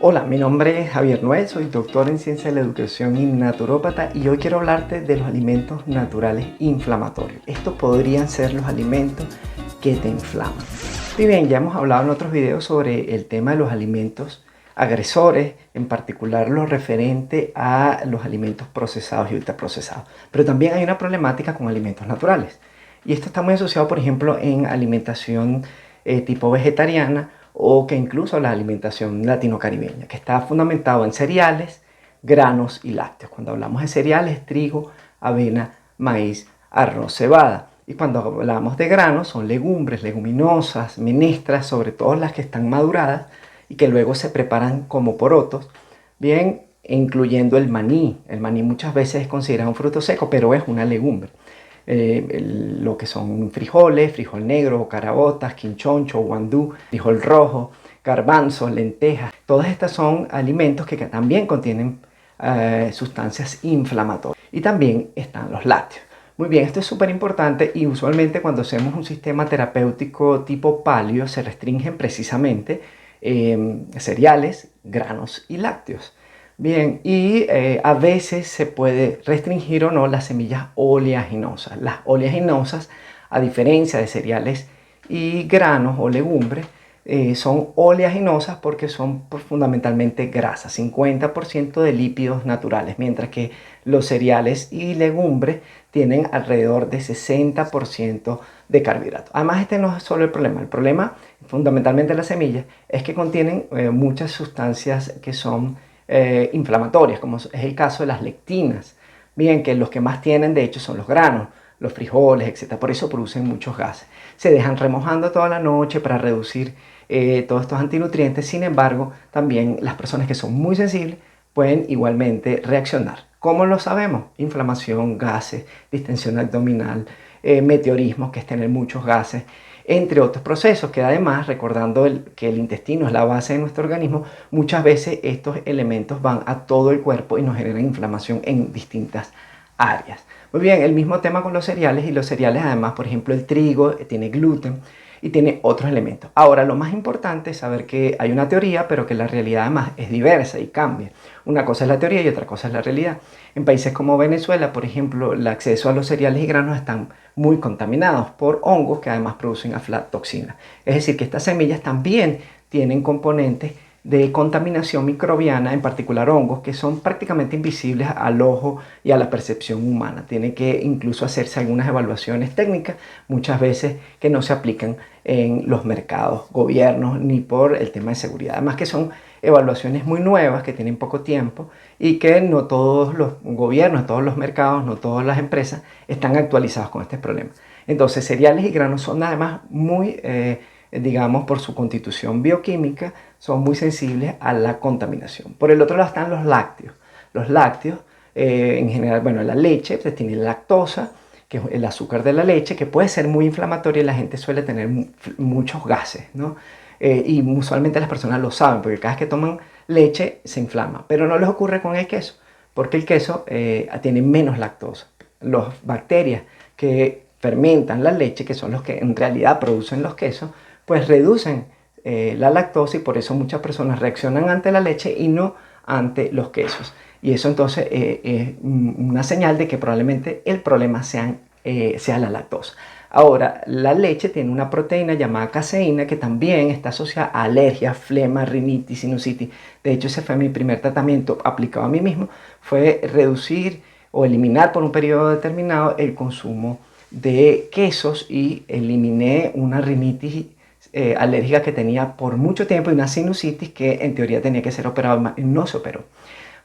Hola, mi nombre es Javier Noel, soy doctor en Ciencia de la Educación y naturópata y hoy quiero hablarte de los alimentos naturales inflamatorios. Estos podrían ser los alimentos que te inflaman. Y bien, ya hemos hablado en otros videos sobre el tema de los alimentos agresores, en particular lo referente a los alimentos procesados y ultraprocesados. Pero también hay una problemática con alimentos naturales. Y esto está muy asociado, por ejemplo, en alimentación tipo vegetariana o que incluso la alimentación latino-caribeña, que está fundamentado en cereales, granos y lácteos. Cuando hablamos de cereales, trigo, avena, maíz, arroz, cebada. Y cuando hablamos de granos, son legumbres, leguminosas, menestras, sobre todo las que están maduradas y que luego se preparan como porotos, bien, incluyendo el maní. El maní muchas veces es considerado un fruto seco, pero es una legumbre. Lo que son frijoles, frijol negro, caraotas, quinchoncho, guandú, frijol rojo, garbanzos, lentejas. Todas estas son alimentos que también contienen sustancias inflamatorias. Y también están los lácteos. Muy bien, esto es súper importante y usualmente cuando hacemos un sistema terapéutico tipo paleo se restringen precisamente cereales, granos y lácteos. Bien, y a veces se puede restringir o no las semillas oleaginosas. Las oleaginosas, a diferencia de cereales y granos o legumbres, son oleaginosas porque son fundamentalmente grasas, 50% de lípidos naturales, mientras que los cereales y legumbres tienen alrededor de 60% de carbohidratos. Además, este no es solo el problema fundamentalmente de las semillas es que contienen muchas sustancias que son inflamatorias, como es el caso de las lectinas. Bien, que los que más tienen de hecho son los granos, los frijoles, etc. Por eso producen muchos gases. Se dejan remojando toda la noche para reducir todos estos antinutrientes. Sin embargo, también las personas que son muy sensibles pueden igualmente reaccionar. ¿Cómo lo sabemos? Inflamación, gases, distensión abdominal, meteorismo, que es tener muchos gases, entre otros procesos, que además, recordando que el intestino es la base de nuestro organismo, muchas veces estos elementos van a todo el cuerpo y nos generan inflamación en distintas áreas. Muy bien, el mismo tema con los cereales y los cereales además, por ejemplo, el trigo tiene gluten y tiene otros elementos. Ahora, lo más importante es saber que hay una teoría, pero que la realidad además es diversa y cambia. Una cosa es la teoría y otra cosa es la realidad. En países como Venezuela, por ejemplo, el acceso a los cereales y granos están muy contaminados por hongos que además producen aflatoxina. Es decir, que estas semillas también tienen componentes de contaminación microbiana, en particular hongos, que son prácticamente invisibles al ojo y a la percepción humana. Tiene que incluso hacerse algunas evaluaciones técnicas, muchas veces que no se aplican en los mercados, gobiernos, ni por el tema de seguridad. Además que son evaluaciones muy nuevas, que tienen poco tiempo y que no todos los gobiernos, todos los mercados, no todas las empresas están actualizados con este problema. Entonces, cereales y granos son además muy digamos, por su constitución bioquímica, son muy sensibles a la contaminación. Por el otro lado están los lácteos. Los lácteos, en general, bueno, la leche pues, tiene lactosa, que es el azúcar de la leche, que puede ser muy inflamatoria y la gente suele tener muchos gases, ¿no? Y usualmente las personas lo saben, porque cada vez que toman leche se inflama. Pero no les ocurre con el queso, porque el queso tiene menos lactosa. Las bacterias que fermentan la leche, que son los que en realidad producen los quesos, pues reducen la lactosa y por eso muchas personas reaccionan ante la leche y no ante los quesos. Y eso entonces es una señal de que probablemente el problema sea la lactosa. Ahora, la leche tiene una proteína llamada caseína que también está asociada a alergias, flema, rinitis, sinusitis. De hecho, ese fue mi primer tratamiento aplicado a mí mismo, fue reducir o eliminar por un periodo determinado el consumo de quesos y eliminé una rinitis alérgica que tenía por mucho tiempo y una sinusitis que en teoría tenía que ser operada y no se operó.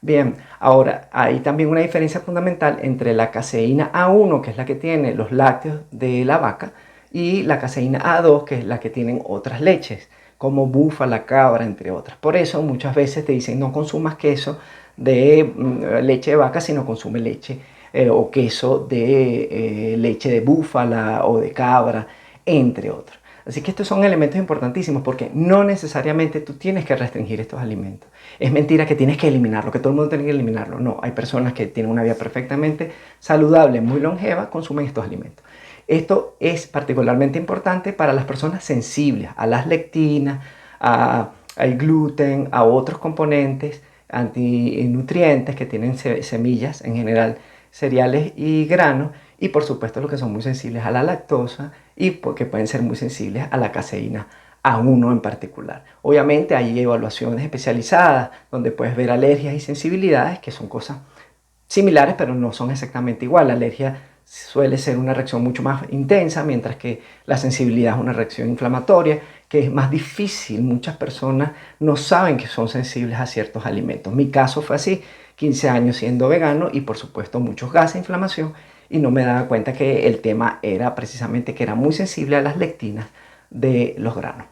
Bien, ahora hay también una diferencia fundamental entre la caseína A1, que es la que tiene los lácteos de la vaca, y la caseína A2, que es la que tienen otras leches, como búfala, cabra, entre otras. Por eso muchas veces te dicen no consumas queso de leche de vaca, sino consume leche o queso de leche de búfala o de cabra, entre otros. Así que estos son elementos importantísimos porque no necesariamente tú tienes que restringir estos alimentos. Es mentira que tienes que eliminarlo, que todo el mundo tiene que eliminarlo. No, hay personas que tienen una vida perfectamente saludable, muy longeva, consumen estos alimentos. Esto es particularmente importante para las personas sensibles a las lectinas, a al gluten, a otros componentes antinutrientes que tienen semillas, en general cereales y granos, y por supuesto los que son muy sensibles a la lactosa y porque pueden ser muy sensibles a la caseína, a uno en particular. Obviamente hay evaluaciones especializadas donde puedes ver alergias y sensibilidades, que son cosas similares pero no son exactamente igual. La alergia suele ser una reacción mucho más intensa, mientras que la sensibilidad es una reacción inflamatoria que es más difícil. Muchas personas no saben que son sensibles a ciertos alimentos. Mi caso fue así, 15 años siendo vegano y por supuesto muchos gases, inflamación, y no me daba cuenta que el tema era precisamente que era muy sensible a las lectinas de los granos.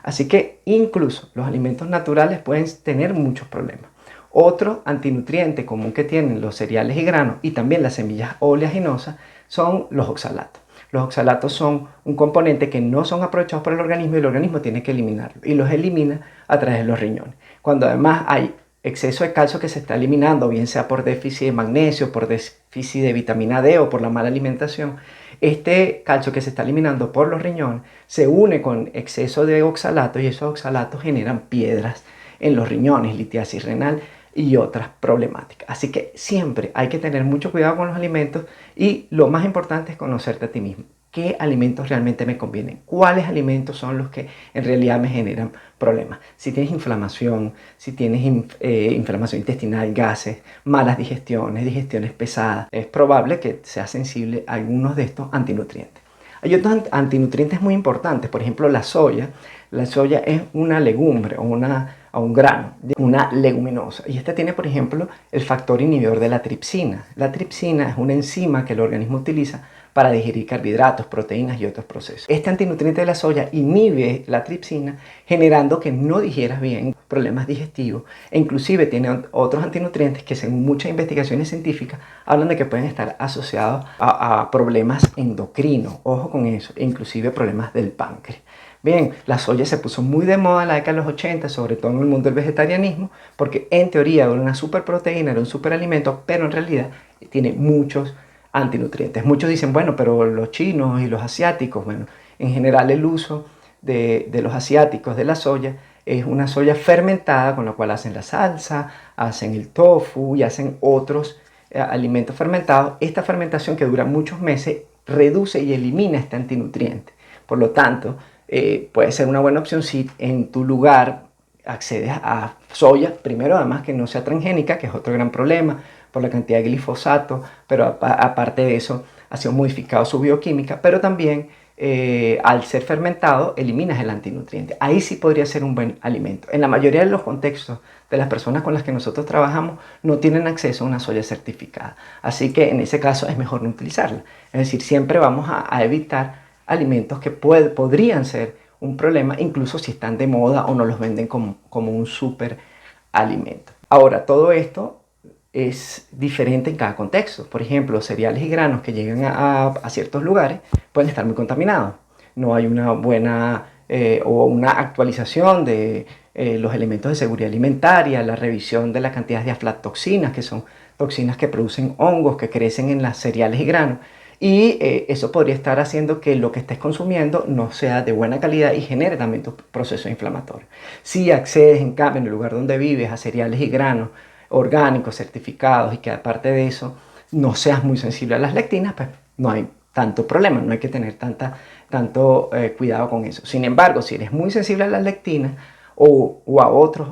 Así que incluso los alimentos naturales pueden tener muchos problemas. Otro antinutriente común que tienen los cereales y granos y también las semillas oleaginosas son los oxalatos. Los oxalatos son un componente que no son aprovechados por el organismo y el organismo tiene que eliminarlo y los elimina a través de los riñones. Cuando además hay exceso de calcio que se está eliminando, bien sea por déficit de magnesio, por déficit de vitamina D o por la mala alimentación, este calcio que se está eliminando por los riñones se une con exceso de oxalatos y esos oxalatos generan piedras en los riñones, litiasis renal y otras problemáticas. Así que siempre hay que tener mucho cuidado con los alimentos y lo más importante es conocerte a ti mismo. ¿Qué alimentos realmente me convienen? ¿Cuáles alimentos son los que en realidad me generan problemas? Si tienes inflamación, si tienes inflamación intestinal, gases, malas digestiones, digestiones pesadas, es probable que seas sensible a algunos de estos antinutrientes. Hay otros antinutrientes muy importantes, por ejemplo la soya. La soya es una legumbre o un grano, una leguminosa. Y esta tiene, por ejemplo, el factor inhibidor de la tripsina. La tripsina es una enzima que el organismo utiliza para digerir carbohidratos, proteínas y otros procesos. Este antinutriente de la soya inhibe la tripsina, generando que no digieras bien, problemas digestivos, e inclusive tiene otros antinutrientes que según muchas investigaciones científicas hablan de que pueden estar asociados a problemas endocrinos, ojo con eso, e inclusive problemas del páncreas. Bien, la soya se puso muy de moda en la década de los 80, sobre todo en el mundo del vegetarianismo, porque en teoría era una superproteína, era un superalimento, pero en realidad tiene muchos antinutrientes. Muchos dicen, bueno, pero los chinos y los asiáticos, bueno, en general el uso de los asiáticos de la soya es una soya fermentada con la cual hacen la salsa, hacen el tofu y hacen otros alimentos fermentados. Esta fermentación que dura muchos meses reduce y elimina este antinutriente. Por lo tanto, puede ser una buena opción si en tu lugar accedes a soya, primero además que no sea transgénica, que es otro gran problema por la cantidad de glifosato, pero aparte de eso ha sido modificado su bioquímica, pero también al ser fermentado eliminas el antinutriente. Ahí sí podría ser un buen alimento. En la mayoría de los contextos de las personas con las que nosotros trabajamos no tienen acceso a una soya certificada, así que en ese caso es mejor no utilizarla. Es decir, siempre vamos a evitar alimentos que podrían ser un problema, incluso si están de moda o no los venden como un super alimento. Ahora, todo esto es diferente en cada contexto. Por ejemplo, cereales y granos que llegan a ciertos lugares pueden estar muy contaminados. No hay una buena o una actualización de los elementos de seguridad alimentaria, la revisión de la cantidad de aflatoxinas, que son toxinas que producen hongos que crecen en las cereales y granos. Y eso podría estar haciendo que lo que estés consumiendo no sea de buena calidad y genere también tu proceso inflamatorio. Si accedes en cambio en el lugar donde vives a cereales y granos orgánicos, certificados y que aparte de eso no seas muy sensible a las lectinas, pues no hay tanto problema, no hay que tener tanto cuidado con eso. Sin embargo, si eres muy sensible a las lectinas o a otros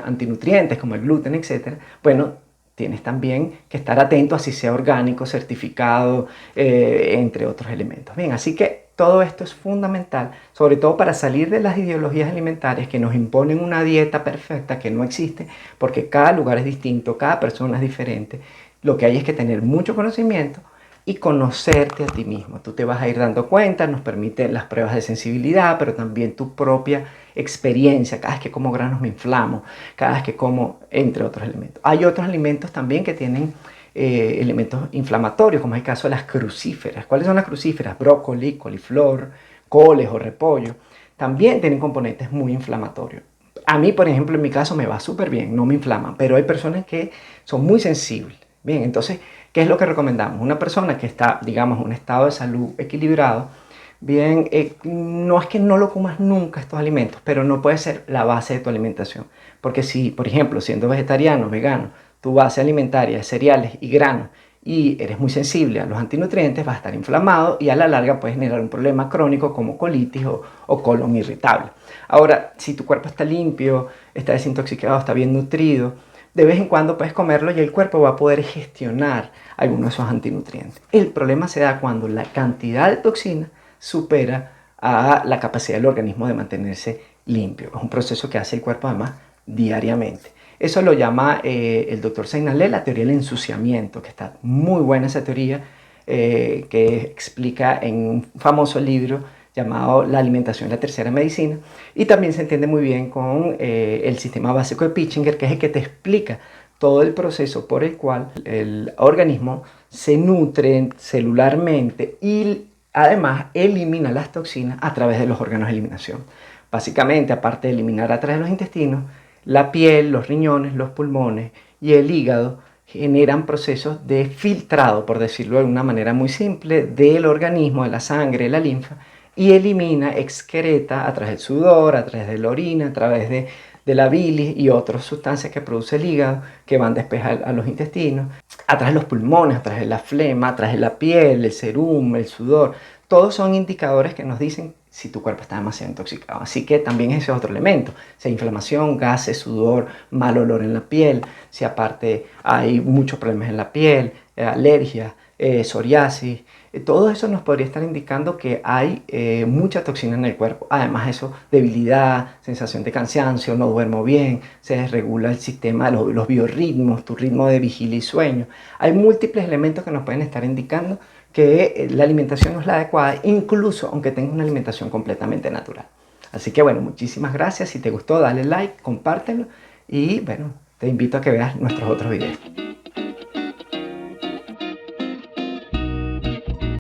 antinutrientes como el gluten, etc., bueno, tienes también que estar atento a si sea orgánico, certificado, entre otros elementos. Bien, así que todo esto es fundamental, sobre todo para salir de las ideologías alimentarias que nos imponen una dieta perfecta que no existe, porque cada lugar es distinto, cada persona es diferente. Lo que hay es que tener mucho conocimiento y conocerte a ti mismo. Tú te vas a ir dando cuenta, nos permiten las pruebas de sensibilidad, pero también tu propia experiencia. Cada vez que como granos me inflamo, cada vez que como, entre otros elementos. Hay otros alimentos también que tienen elementos inflamatorios, como es el caso de las crucíferas. ¿Cuáles son las crucíferas? Brócoli, coliflor, coles o repollo. También tienen componentes muy inflamatorios. A mí, por ejemplo, en mi caso me va súper bien, no me inflaman, pero hay personas que son muy sensibles. Bien, entonces, ¿qué es lo que recomendamos? Una persona que está, digamos, en un estado de salud equilibrado, Bien, no es que no lo comas nunca estos alimentos, pero no puede ser la base de tu alimentación. Porque si, por ejemplo, siendo vegetariano, vegano, tu base alimentaria es cereales y granos y eres muy sensible a los antinutrientes, vas a estar inflamado y a la larga puedes generar un problema crónico como colitis o colon irritable. Ahora, si tu cuerpo está limpio, está desintoxicado, está bien nutrido, de vez en cuando puedes comerlo y el cuerpo va a poder gestionar algunos de esos antinutrientes. El problema se da cuando la cantidad de toxinas supera a la capacidad del organismo de mantenerse limpio. Es un proceso que hace el cuerpo además diariamente. Eso lo llama el doctor Seinalé la teoría del ensuciamiento, que está muy buena esa teoría, que explica en un famoso libro llamado La alimentación y la tercera medicina, y también se entiende muy bien con el sistema básico de Pitchinger, que es el que te explica todo el proceso por el cual el organismo se nutre celularmente y además elimina las toxinas a través de los órganos de eliminación. Básicamente, aparte de eliminar a través de los intestinos, la piel, los riñones, los pulmones y el hígado generan procesos de filtrado, por decirlo de una manera muy simple, del organismo, de la sangre, de la linfa, y elimina, excreta a través del sudor, a través de la orina, a través de la bilis y otras sustancias que produce el hígado que van después a los intestinos, a través de los pulmones, a través de la flema, a través de la piel, el serum, el sudor. Todos son indicadores que nos dicen si tu cuerpo está demasiado intoxicado. Así que también ese es otro elemento. Si hay inflamación, gases, sudor, mal olor en la piel, si aparte hay muchos problemas en la piel, alergias, psoriasis, todo eso nos podría estar indicando que hay mucha toxina en el cuerpo. Además eso, debilidad, sensación de cansancio, no duermo bien, se desregula el sistema, los biorritmos, tu ritmo de vigilia y sueño. Hay múltiples elementos que nos pueden estar indicando que la alimentación no es la adecuada, incluso aunque tengas una alimentación completamente natural. Así que bueno, muchísimas gracias. Si te gustó, dale like, compártelo y bueno, te invito a que veas nuestros otros videos.